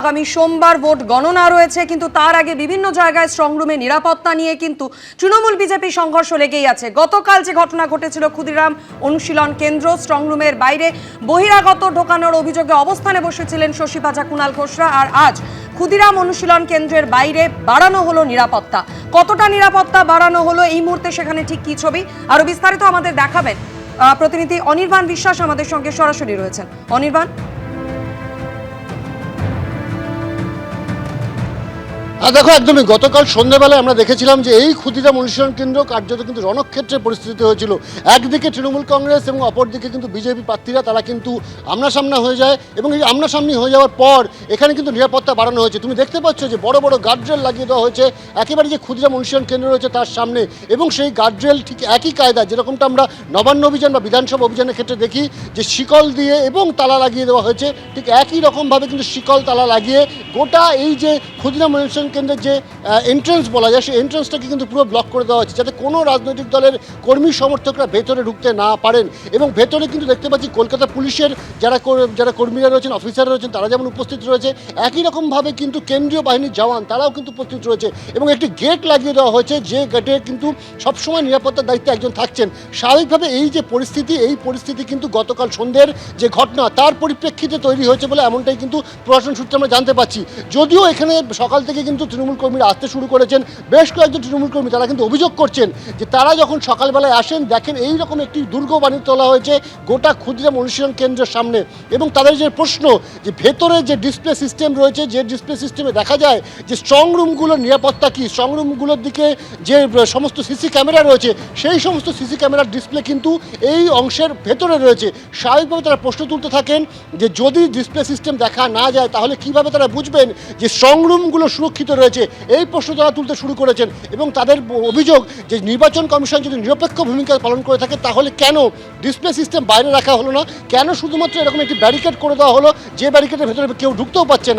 আগামী সোমবার ভোট গণনা রয়েছে, কিন্তু তার আগে বিভিন্ন জায়গায় স্ট্রংরুমে নিরাপত্তা নিয়ে কিন্তু তৃণমূল বিজেপি সংঘর্ষ লেগেই আছে। গতকাল যে ঘটনা ঘটেছিল ক্ষুদিরাম অনুশীলন কেন্দ্র, স্ট্রংরুমের বাইরে বহিরাগত ঢোকানোর অভিযোগে অবস্থানে বসেছিলেন শশী পাজা, কুণাল ঘোষরা। আর আজ ক্ষুদিরাম অনুশীলন কেন্দ্রের বাইরে বাড়ানো হলো নিরাপত্তা। কতটা নিরাপত্তা বাড়ানো হলো এই মুহূর্তে সেখানে ঠিক কি ছবি, আরো বিস্তারিত আমাদের দেখাবেন প্রতিনিধি অনির্বাণ বিশ্বাস আমাদের সঙ্গে সরাসরি রয়েছেন। অনির্বাণ, দেখো, একদমই গতকাল সন্ধ্যাবেলায় আমরা দেখেছিলাম যে এই ক্ষুদিরাম অনুশীলন কেন্দ্র কার্যত কিন্তু রণক্ষেত্রের পরিস্থিতি হয়েছিল। একদিকে তৃণমূল কংগ্রেস এবং অপরদিকে কিন্তু বিজেপি প্রার্থীরা তারা কিন্তু আমনাসামনা হয়ে যায়, এবং এই আমনাসামনি হয়ে যাওয়ার পর এখানে কিন্তু নিরাপত্তা বাড়ানো হয়েছে। তুমি দেখতে পাচ্ছ যে বড় বড় গার্ডরেল লাগিয়ে দেওয়া হয়েছে একেবারে যে ক্ষুদিরাম অনুশীলন কেন্দ্র রয়েছে তার সামনে, এবং সেই গার্ডরেল ঠিক একই কায়দা যেরকমটা আমরা নবান্ন অভিযান বা বিধানসভা অভিযানের ক্ষেত্রে দেখি যে শিকল দিয়ে এবং তালা লাগিয়ে দেওয়া হয়েছে, ঠিক একই রকমভাবে কিন্তু শিকল তালা লাগিয়ে গোটা এই যে ক্ষুদিরাম অনুশীলন কেন্দ্রের যে এন্ট্রেন্স বলা যায় সেই এন্ট্রেন্সটাকে কিন্তু পুরো ব্লক করে দেওয়া হচ্ছে, যাতে কোনো রাজনৈতিক দলের কর্মী সমর্থকরা ভেতরে ঢুকতে না পারেন। এবং ভেতরে কিন্তু দেখতে পাচ্ছি কলকাতা পুলিশের যারা কর্মীরা রয়েছেন, অফিসাররা রয়েছেন, তারা যেমন উপস্থিত রয়েছে, একই রকমভাবে কিন্তু কেন্দ্রীয় বাহিনীর জওয়ান তারাও কিন্তু উপস্থিত রয়েছে। এবং একটি গেট লাগিয়ে দেওয়া হয়েছে, যে গেটে কিন্তু সবসময় নিরাপত্তার দায়িত্বে একজন থাকছেন। স্বাভাবিকভাবে এই যে পরিস্থিতি কিন্তু গতকাল সন্ধ্যের যে ঘটনা তার পরিপ্রেক্ষিতে তৈরি হয়েছে বলে এমনটাই কিন্তু প্রশাসন সূত্রে আমরা জানতে পারছি। যদিও এখানে সকাল থেকে কিন্তু তৃণমূল কর্মীরা আসতে শুরু করেছেন, বেশ কয়েকজন তৃণমূল কর্মী তারা কিন্তু অভিযোগ করছেন যে তারা যখন সকালবেলায় আসেন দেখেন এই রকম একটি দুর্গ বানিয়ে তোলা হয়েছে গোটা ক্ষুদিরাম অনুশীলন কেন্দ্রের সামনে। এবং তাদের যে প্রশ্ন যে ভেতরে যে ডিসপ্লে সিস্টেম রয়েছে, যে ডিসপ্লে সিস্টেমে দেখা যায় যে স্ট্রং রুমগুলোর নিরাপত্তা কী, স্ট্রং রুমগুলোর দিকে যে সমস্ত সিসি ক্যামেরা রয়েছে সেই সমস্ত সিসি ক্যামেরার ডিসপ্লে কিন্তু এই অংশের ভেতরে রয়েছে। স্বাভাবিকভাবে তারা প্রশ্ন তুলতে থাকেন যে যদি ডিসপ্লে সিস্টেম দেখা না যায় তাহলে কিভাবে তারা বুঝবেন যে স্ট্রং রুমগুলো সুরক্ষিত রয়েছে, এই প্রশ্ন তারা তুলতে শুরু করেছেন। এবং তাদের অভিযোগ যে নির্বাচন কমিশন যদি নিরপেক্ষ ভূমিকা পালন করে থাকে তাহলে কেন ডিসপ্লে সিস্টেম বাইরে রাখা হলো না, কেন শুধুমাত্র এরকম একটি ব্যারিকেড করে দেওয়া হলো যে ব্যারিকেডের ভেতরে কেউ ঢুকতেও পারছে না।